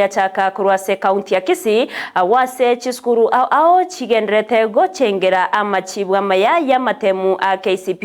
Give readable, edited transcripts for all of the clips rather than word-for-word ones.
ya chaka kurwase kaunti ya Kisii wase chiskuru ao chigendrete gochengera amachibwa maya ya matemu a KCP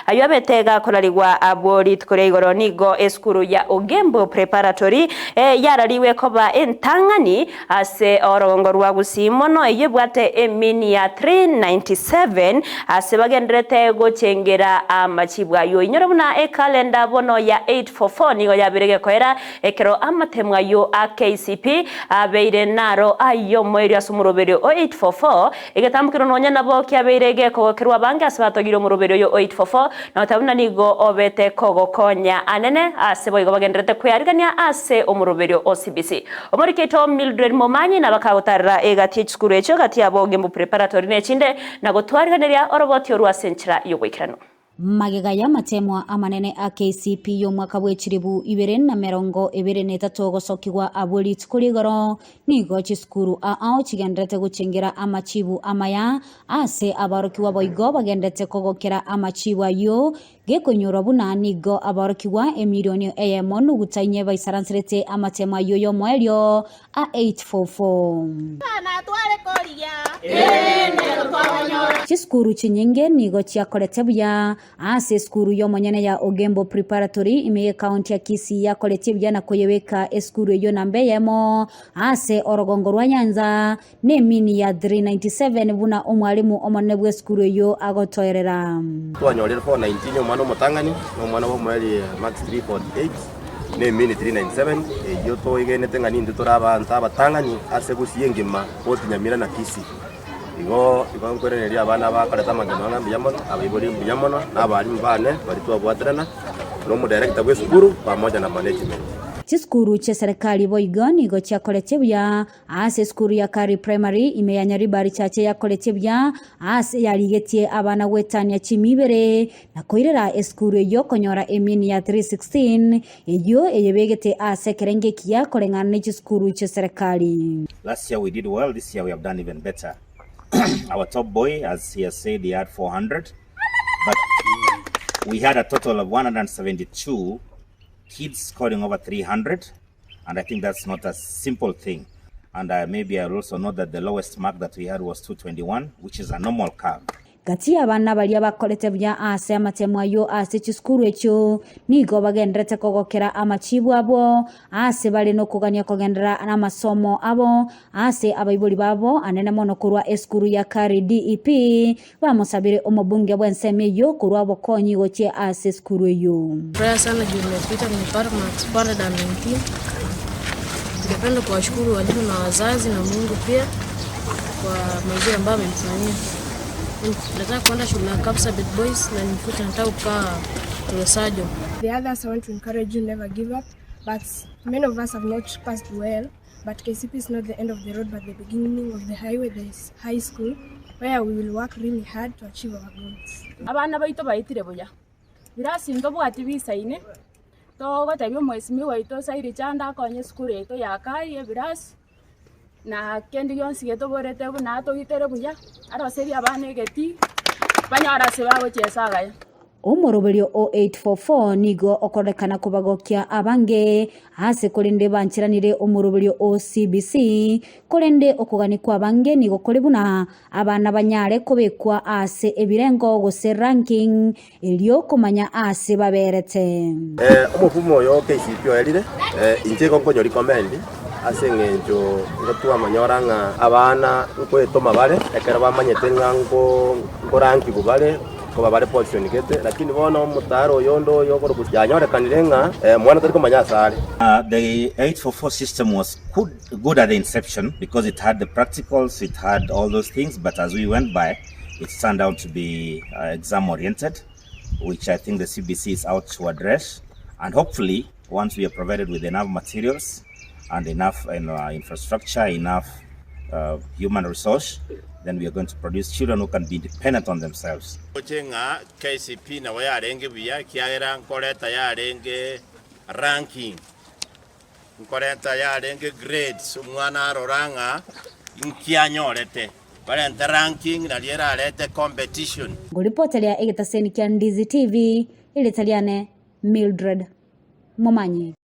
ayo betega kolarigwa abori tukore igoro nigo eskuru ya Ogembo preparatory yarariwe koba entangani ase orongorwa Gusii mono yebwate emini ya 397 ase bagendrete gochengera amachibwa yo inyorobuna kalenda bono ya 844 nigo yabirege koera ekero amatemwa yo a KCP abeire naro ayo mweri asumuroberio o 844 igetambukiro nonya nabo kyabirege kogerwa bange asabatogiro muroberio yo 844 na tabuna nigo obete kogokonya anene asebo igo bagendrete kuyarigania ase omuroberio OCBC omoriketo Mildred Momanyi na bakagotarira egati skuru echo gati abo Ogembo preparatory nechinde na gotwariganeria orobotio rwa senchira yo gwikirano magega ya matemwa amanene a KCP yo mwaka bwechiribu 2023 gocokigwa aburi tukuri igoro nigo chiskuru ao chigendete guchengera amachibu amaya ase abarokiwa boigo bagendete kogokera amachibu ayo gekonyora buna nigo abarokiwa emilioni eyemonu gutanye baisaransirete amatemwa yo yo mwelio a 844 chiskuru chinyenge nigo chiakorete buya ase skuru yo monyene ya Ogembo preparatory imeye county ya Kisii yakorete buya na koyeweka eskuru yo nambe yemo ase orogongo rwa Nyanza ne mini ya 397 buna omwalimu omone bwe skuru yo agotoerera twanyorera 419 omwana mutangani omwana wo mwali max 348 ne mini 397 yo to igenete ngani nditoraba abatangani ase Gusii ngima oti Nyamira na Kisii igo nkoreneria abana bakareta mageno ngambiyamono abayibori mbiyamono nabali mbane bari twabwaterana no mu director w'eskuru pamoja na management chiskuru cha serikali boigo nigo chakorete buya ase skuru ya Kari primary imeyanyari bari chache yakorete buya ase yarigetie abana wetania chimibere na koirera eskuru yo konyora emini ya 316 eyo eyebegete ase kerengekia korengana ne chiskuru cha serikali. Last year we did well, this year we have done even better. Our top boy, as he has said, he had 400, but we had a total of 172 kids scoring over 300, and I think that's not a simple thing. And maybe I'll also note that the lowest mark that we had was 221, which is a normal curve. Gati abana bali abakorete buya ase amatemwa yo ase chiskuru echo nigo bagendrete kogokera amachibu abo ase bali no kugania kogendera na masomo abo ase abayiboli babo anene mono kurwa eskuru ya Kari DEP bamusabire omubunge bwenseme yo kurwa bokonyi goche ase skuru yo. Furaha sana juu nimepita nimepata marks 419. Ningependa kuwashukuru walimu na wazazi na Mungu pia kwa mazuri ambayo amenifanyia. Nataka kwenda shule ya Kapsabet Boys na nifuta nataka kukaa Tulesajo. The others I want to encourage you never give up, but many of us have not passed well, but KCP is not the end of the road but the beginning of the highway. There is high school where we will work really hard to achieve our goals. Abana baito baitire boya birasi ndo bwati bisaine to gotabyo mwesimi waito sairi chanda konye skuru eto yakai birasi na kendi yonsi geto borete buna to itere buya aro seri abane geti banyara se bago chesagaya omoroberio o 844 nigo okorekana kubagokia abange ase kolende banchiranire omoroberio OCBC kolende okugani kwa abange nigo kolibuna abana banyare kobekwa ase ebirengo gose ranking elio komanya ase baberete omufumo yo KCP erire inche konkonyori komendi ase ngenjo ngotwa manyoranga abana kwetoma bale ekera bamanyete ngango ngorangi bubale ko bale position kete lakini bono mutaro yondo yokoro kujanyore kanirenga mwana tariko manyasale. The 844 system was good at the inception because it had the practicals, it had all those things, but as we went by it turned out to be exam oriented, which I think the CBC is out to address, and hopefully once we are provided with enough materials and enough infrastructure, enough human resource, then we are going to produce children who can be dependent on themselves. Chenga KCP na waya renge biya kiaera nkoreta ya renge ranking, nkoreta ya renge grades, umwana roranga nkianyorete balenta ranking na liera lete competition. Golipotelea egetaseni kia Ndizi TV ile taliane Mildred Momanyi.